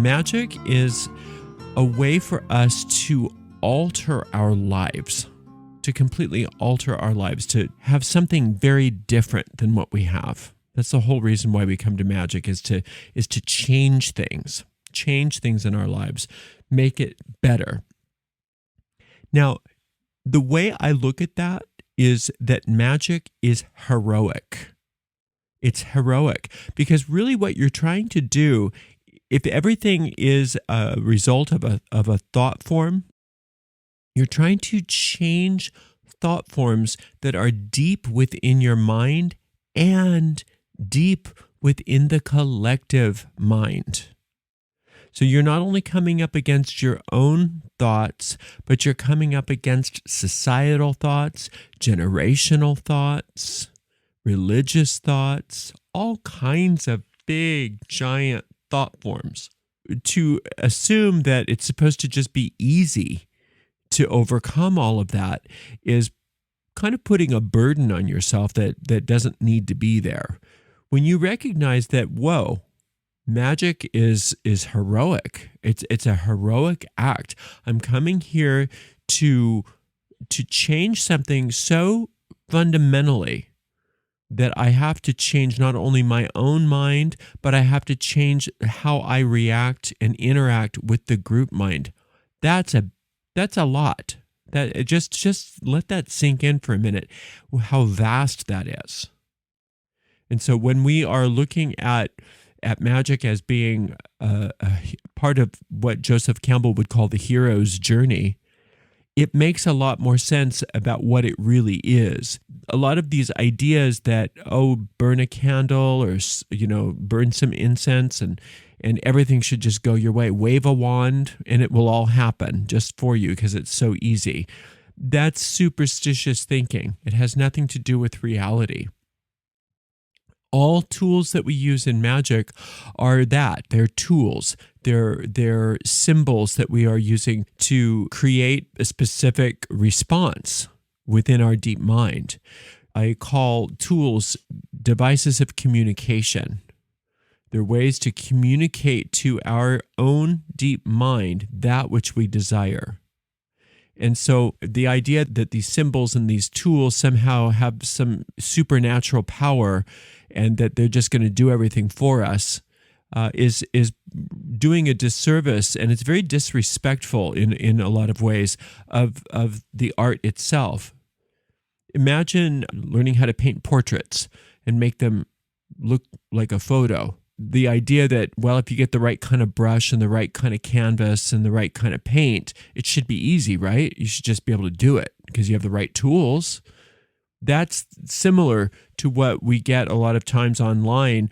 magic is a way for us to alter our lives, to completely alter our lives, to have something very different than what we have. That's the whole reason why we come to magic, is to change things in our lives, make it better. Now, the way I look at that is that magic is heroic. It's heroic because really what you're trying to do, if everything is a result of a thought form, you're trying to change thought forms that are deep within your mind and deep within the collective mind. So you're not only coming up against your own thoughts, but you're coming up against societal thoughts, generational thoughts, religious thoughts, all kinds of big, giant thought forms. To assume that it's supposed to just be easy to overcome all of that is kind of putting a burden on yourself that doesn't need to be there. When you recognize that, whoa, magic is heroic. It's a heroic act. I'm coming here to change something so fundamentally that I have to change not only my own mind, but I have to change how I react and interact with the group mind. That's a lot. That just let that sink in for a minute, how vast that is. And so when we are looking at magic as being a part of what Joseph Campbell would call the hero's journey, it makes a lot more sense about what it really is. A lot of these ideas that, burn a candle or, burn some incense and everything should just go your way. Wave a wand and it will all happen just for you because it's so easy. That's superstitious thinking. It has nothing to do with reality. All tools that we use in magic are that. They're tools. They're symbols that we are using to create a specific response within our deep mind. I call tools devices of communication. They're ways to communicate to our own deep mind that which we desire. And so the idea that these symbols and these tools somehow have some supernatural power and that they're just going to do everything for us is doing a disservice, and it's very disrespectful in a lot of ways of the art itself. Imagine learning how to paint portraits and make them look like a photo. The idea that, well, if you get the right kind of brush and the right kind of canvas and the right kind of paint, it should be easy, right? You should just be able to do it because you have the right tools. That's similar to what we get a lot of times online,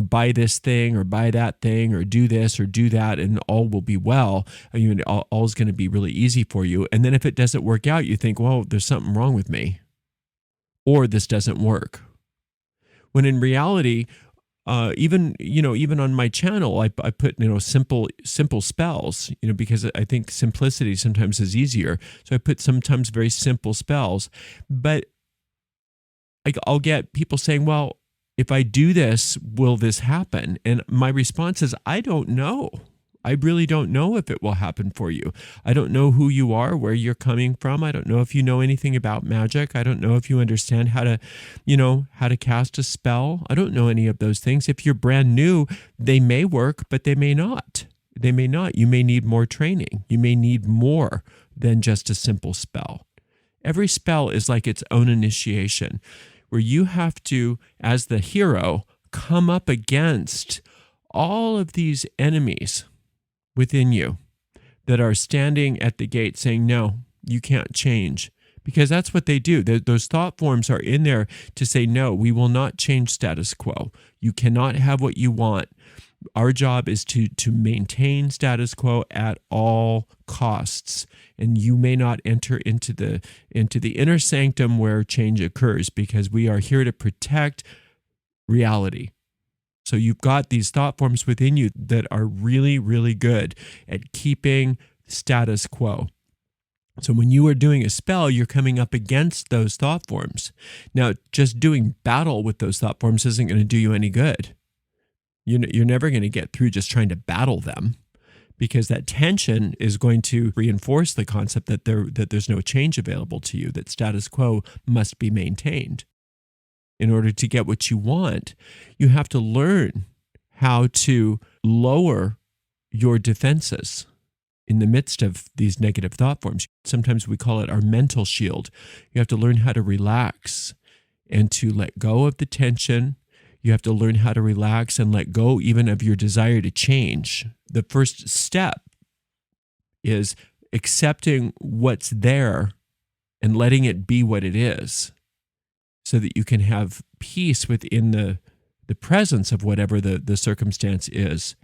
buy this thing or buy that thing or do this or do that and all will be well. All is going to be really easy for you. And then if it doesn't work out, you think, well, there's something wrong with me or this doesn't work. When in reality, even on my channel, I put simple spells, because I think simplicity sometimes is easier. So I put sometimes very simple spells, but I'll get people saying, well, if I do this, will this happen? And my response is, I don't know. I really don't know if it will happen for you. I don't know who you are, where you're coming from. I don't know if you know anything about magic. I don't know if you understand how to cast a spell. I don't know any of those things. If you're brand new, they may work, but they may not. They may not. You may need more training. You may need more than just a simple spell. Every spell is like its own initiation, where you have to, as the hero, come up against all of these enemies within you that are standing at the gate saying, no, you can't change. Because that's what they do. Those thought forms are in there to say, no, we will not change status quo. You cannot have what you want. Our job is to maintain status quo at all costs. And you may not enter into the inner sanctum where change occurs, because we are here to protect reality. So you've got these thought forms within you that are really, really good at keeping status quo. So when you are doing a spell, you're coming up against those thought forms. Now, just doing battle with those thought forms isn't going to do you any good. You're never going to get through just trying to battle them. because that tension is going to reinforce the concept that there's no change available to you, that status quo must be maintained. In order to get what you want, you have to learn how to lower your defenses in the midst of these negative thought forms. Sometimes we call it our mental shield. You have to learn how to relax and to let go of the tension. You have to learn how to relax and let go even of your desire to change. The first step is accepting what's there and letting it be what it is, so that you can have peace within the presence of whatever the circumstance is.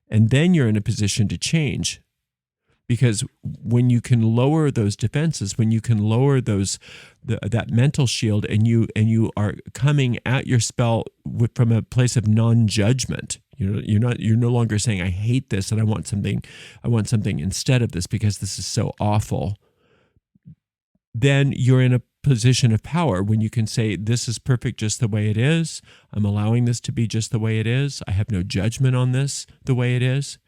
And then you're in a position to change. Because when you can lower those defenses, when you can lower that mental shield, and you are coming at your spell from a place of non-judgment, you're no longer saying, I hate this and I want something instead of this because this is so awful. Then you're in a position of power when you can say, this is perfect just the way it is. I'm allowing this to be just the way it is. I have no judgment on this the way it is.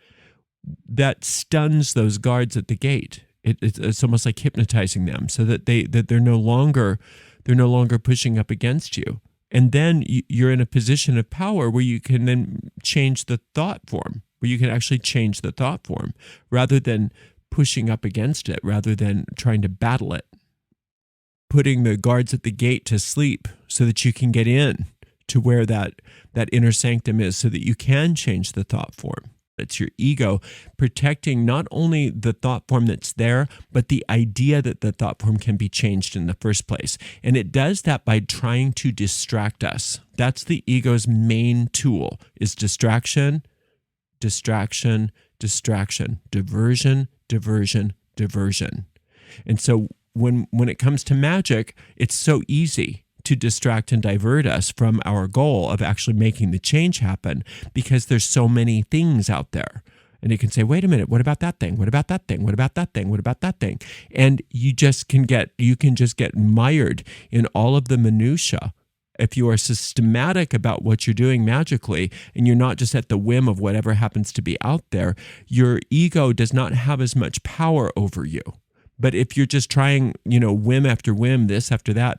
That stuns those guards at the gate. It's almost like hypnotizing them, so that they're no longer pushing up against you. And then you're in a position of power where you can then change the thought form, where you can actually change the thought form rather than pushing up against it, rather than trying to battle it. Putting the guards at the gate to sleep so that you can get in to where that inner sanctum is, so that you can change the thought form. It's your ego protecting not only the thought form that's there, but the idea that the thought form can be changed in the first place. And it does that by trying to distract us. That's the ego's main tool, is distraction, distraction, distraction, diversion, diversion, diversion. And so when it comes to magic, it's so easy to distract and divert us from our goal of actually making the change happen, because there's so many things out there. And you can say, wait a minute, what about that thing? What about that thing? What about that thing? What about that thing? And you can just get mired in all of the minutia. If you are systematic about what you're doing magically, and you're not just at the whim of whatever happens to be out there, your ego does not have as much power over you. But if you're just trying, whim after whim, this after that,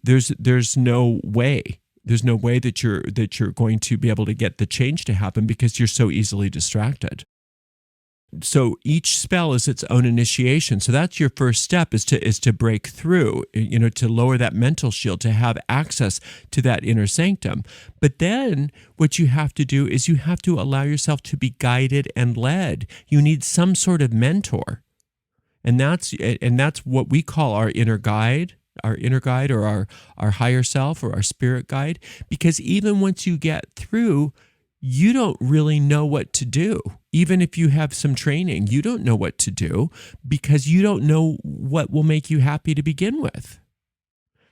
there's no way. There's no way that you're going to be able to get the change to happen, because you're so easily distracted. So each spell is its own initiation. So that's your first step, is to break through, to lower that mental shield, to have access to that inner sanctum. But then what you have to do is you have to allow yourself to be guided and led. You need some sort of mentor. And that's what we call our inner guide, or our higher self, or our spirit guide. Because even once you get through, you don't really know what to do. Even if you have some training, you don't know what to do, because you don't know what will make you happy to begin with.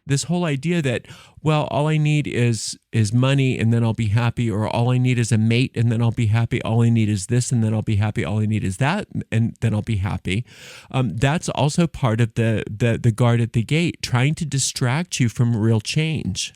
This whole idea that, well, all I need is money and then I'll be happy, or all I need is a mate and then I'll be happy, all I need is this and then I'll be happy, all I need is that and then I'll be happy. That's also part of the guard at the gate, trying to distract you from real change.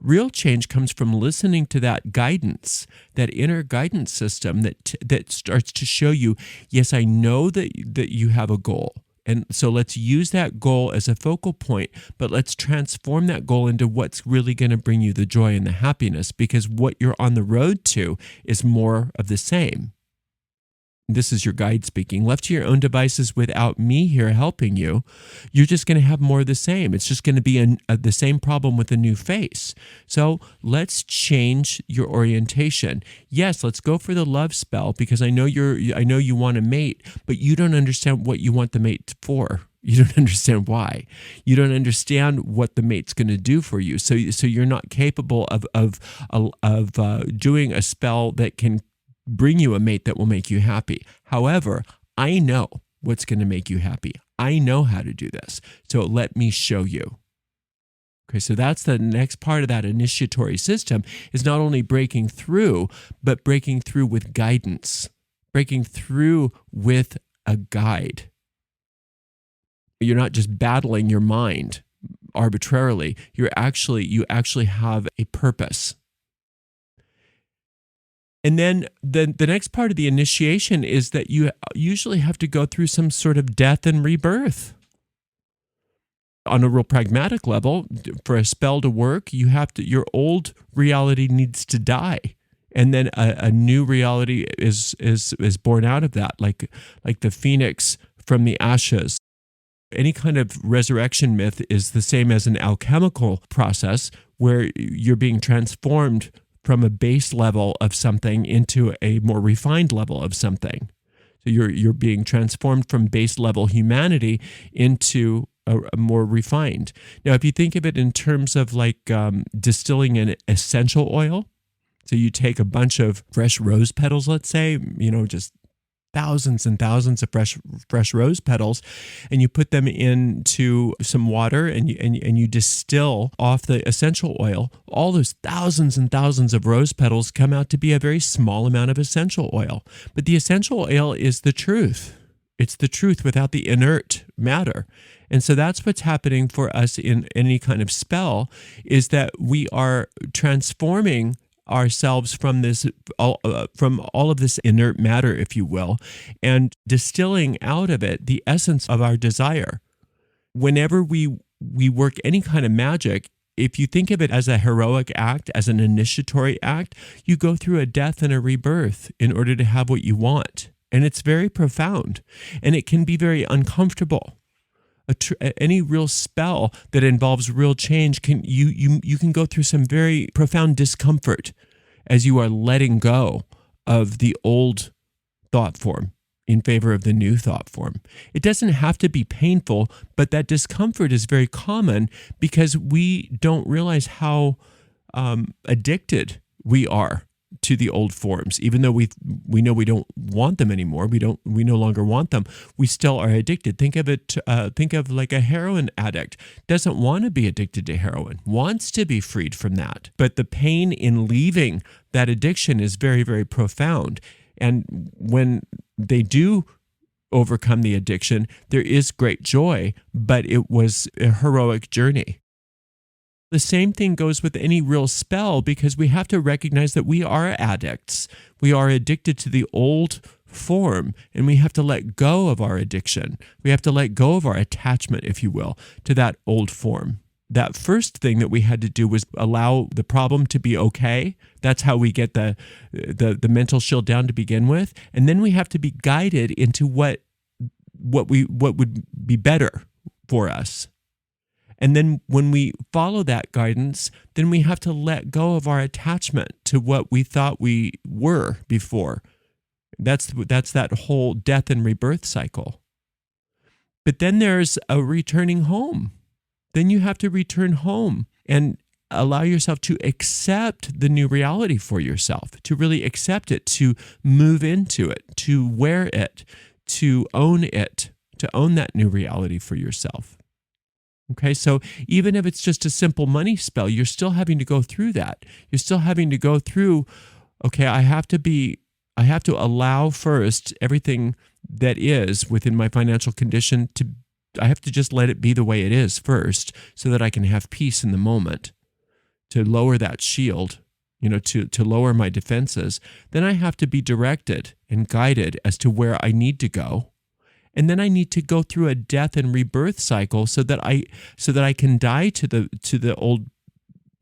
Real change comes from listening to that guidance, that inner guidance system that starts to show you, yes, I know that you have a goal. And so let's use that goal as a focal point, but let's transform that goal into what's really going to bring you the joy and the happiness, because what you're on the road to is more of the same. This is your guide speaking. Left to your own devices without me here helping you, you're just going to have more of the same. It's just going to be the same problem with a new face. So let's change your orientation. Yes, let's go for the love spell, because I know you want a mate, but you don't understand what you want the mate for. You don't understand why. You don't understand what the mate's going to do for you. So you're not capable of doing a spell that can bring you a mate that will make you happy. However, I know what's going to make you happy. I know how to do this. So let me show you. Okay, so that's the next part of that initiatory system, is not only breaking through, but breaking through with guidance, breaking through with a guide. You're not just battling your mind arbitrarily. You actually have a purpose. And then the next part of the initiation is that you usually have to go through some sort of death and rebirth. On a real pragmatic level, for a spell to work, your old reality needs to die. And then a new reality is born out of that, like the phoenix from the ashes. Any kind of resurrection myth is the same as an alchemical process where you're being transformed from a base level of something into a more refined level of something. So you're being transformed from base level humanity into a more refined. Now, if you think of it in terms of like distilling an essential oil, so you take a bunch of fresh rose petals, let's say, just thousands and thousands of fresh rose petals, and you put them into some water and you distill off the essential oil. All those thousands and thousands of rose petals come out to be a very small amount of essential oil. But the essential oil is the truth. It's the truth without the inert matter. And so that's what's happening for us in any kind of spell, is that we are transforming ourselves from all of this inert matter, if you will, and distilling out of it the essence of our desire. Whenever we work any kind of magic, if you think of it as a heroic act, as an initiatory act, you go through a death and a rebirth in order to have what you want. And it's very profound, and it can be very uncomfortable. Any real spell that involves real change you can go through some very profound discomfort as you are letting go of the old thought form in favor of the new thought form. It doesn't have to be painful, but that discomfort is very common because we don't realize how addicted we are to the old forms. Even though we know we don't want them anymore, we no longer want them, we still are addicted. Think of like a heroin addict. Doesn't want to be addicted to heroin, wants to be freed from that. But the pain in leaving that addiction is very, very profound. And when they do overcome the addiction, there is great joy, but it was a heroic journey. The same thing goes with any real spell, because we have to recognize that we are addicts. We are addicted to the old form, and we have to let go of our addiction. We have to let go of our attachment, if you will, to that old form. That first thing that we had to do was allow the problem to be okay. That's how we get the mental shield down to begin with. And then we have to be guided into what would be better for us. And then when we follow that guidance, then we have to let go of our attachment to what we thought we were before. That's that whole death and rebirth cycle. But then there's a returning home. Then you have to return home and allow yourself to accept the new reality for yourself, to really accept it, to move into it, to wear it, to own that new reality for yourself. Okay, so even if it's just a simple money spell, you're still having to go through that. You're still having to go through, okay, I have to allow first everything that is within my financial condition I have to just let it be the way it is first, so that I can have peace in the moment, to lower that shield, to lower my defenses. Then I have to be directed and guided as to where I need to go. And then I need to go through a death and rebirth cycle so that I can die to the old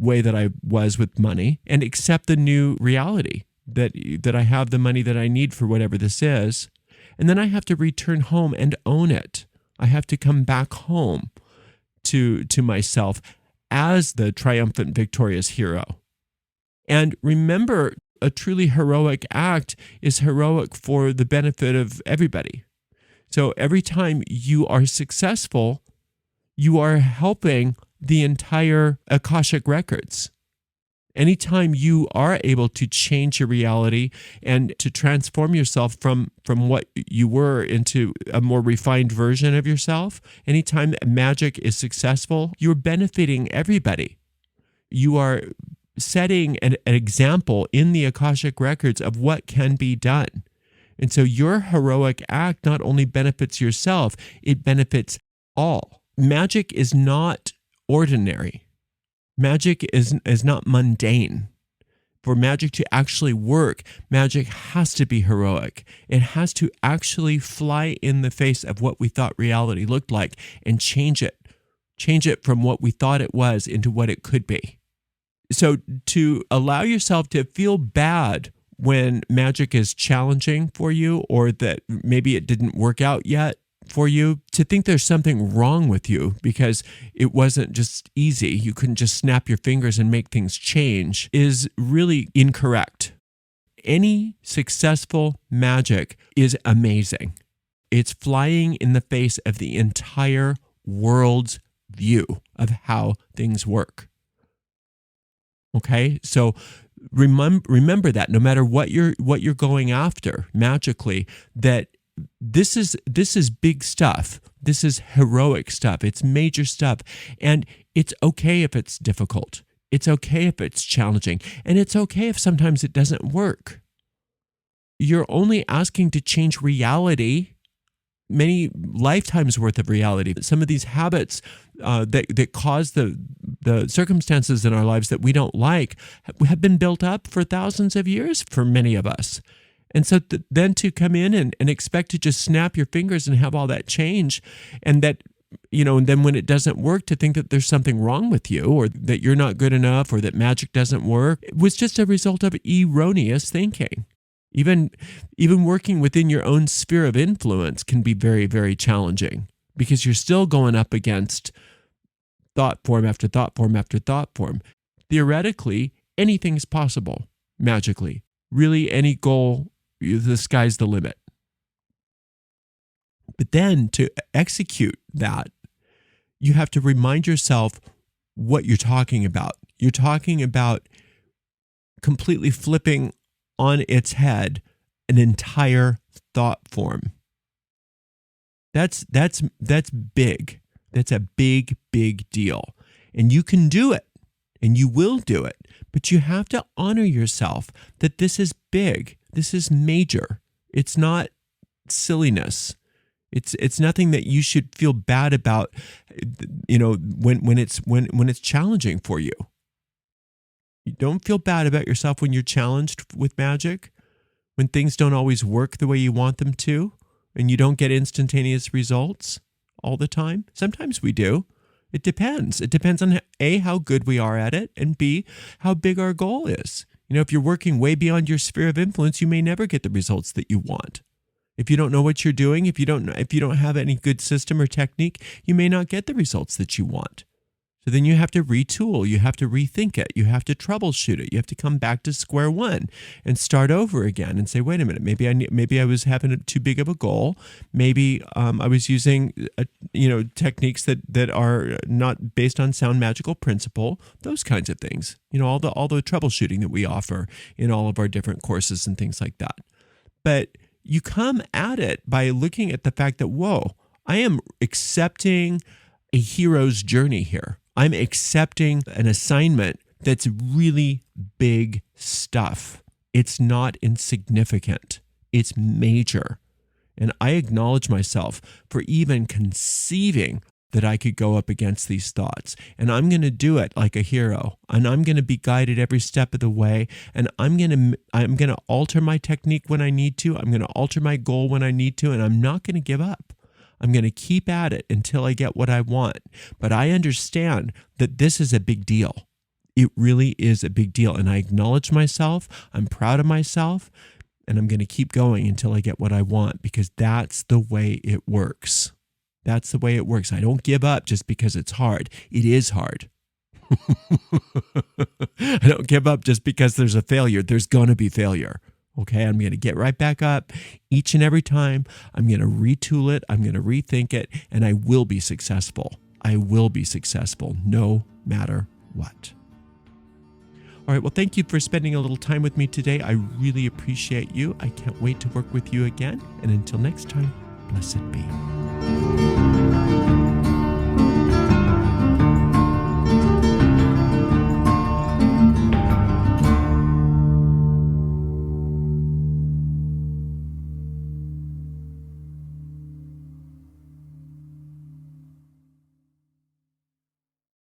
way that I was with money and accept the new reality that I have the money that I need for whatever this is. And then I have to return home and own it. I have to come back home to myself as the triumphant, victorious hero. And remember, a truly heroic act is heroic for the benefit of everybody. So every time you are successful, you are helping the entire Akashic records. Anytime you are able to change your reality and to transform yourself from what you were into a more refined version of yourself, anytime magic is successful, you're benefiting everybody. You are setting an example in the Akashic records of what can be done. And so your heroic act not only benefits yourself, it benefits all. Magic is not ordinary. Magic is not mundane. For magic to actually work, magic has to be heroic. It has to actually fly in the face of what we thought reality looked like and change it. Change it from what we thought it was into what it could be. So to allow yourself to feel bad when magic is challenging for you, or that maybe it didn't work out yet for you, to think there's something wrong with you because it wasn't just easy, you couldn't just snap your fingers and make things change, is really incorrect. Any successful magic is amazing. It's flying in the face of the entire world's view of how things work. Okay, so remember that no matter what you're going after magically, that this is big stuff. This is heroic stuff. It's major stuff, and it's okay if it's difficult. It's okay if it's challenging, and it's okay if sometimes it doesn't work. You're only asking to change reality, many lifetimes worth of reality. Some of these habits that cause the circumstances in our lives that we don't like have been built up for thousands of years for many of us. And so then to come in and expect to just snap your fingers and have all that change, and that, and then when it doesn't work, to think that there's something wrong with you, or that you're not good enough, or that magic doesn't work, it was just a result of erroneous thinking. Even working within your own sphere of influence can be very, very challenging, because you're still going up against thought form after thought form after thought form. Theoretically, anything's possible magically. Really, any goal, the sky's the limit. But then to execute that, you have to remind yourself what you're talking about. You're talking about completely flipping on its head an entire thought form. That's big. That's a big, big deal. And you can do it, and you will do it. But you have to honor yourself that this is big. This is major. It's not silliness. It's nothing that you should feel bad about, when it's challenging for you. You don't feel bad about yourself when you're challenged with magic, when things don't always work the way you want them to, and you don't get instantaneous results all the time. Sometimes we do. It depends. It depends on A, how good we are at it, and B, how big our goal is. If you're working way beyond your sphere of influence, you may never get the results that you want. If you don't know what you're doing, if you don't have any good system or technique, you may not get the results that you want. So then you have to retool, you have to rethink it, you have to troubleshoot it, you have to come back to square one and start over again and say, wait a minute, maybe I was having too big of a goal, maybe I was using techniques that are not based on sound magical principle, those kinds of things. All the troubleshooting that we offer in all of our different courses and things like that. But you come at it by looking at the fact that, whoa, I am accepting a hero's journey here. I'm accepting an assignment that's really big stuff. It's not insignificant. It's major. And I acknowledge myself for even conceiving that I could go up against these thoughts. And I'm going to do it like a hero. And I'm going to be guided every step of the way. And I'm going to alter my technique when I need to. I'm going to alter my goal when I need to. And I'm not going to give up. I'm going to keep at it until I get what I want. But I understand that this is a big deal. It really is a big deal. And I acknowledge myself. I'm proud of myself. And I'm going to keep going until I get what I want, because that's the way it works. That's the way it works. I don't give up just because it's hard. It is hard. I don't give up just because there's a failure. There's going to be failure. Okay, I'm going to get right back up each and every time. I'm going to retool it. I'm going to rethink it, and I will be successful. I will be successful no matter what. All right, well, thank you for spending a little time with me today. I really appreciate you. I can't wait to work with you again. And until next time, blessed be.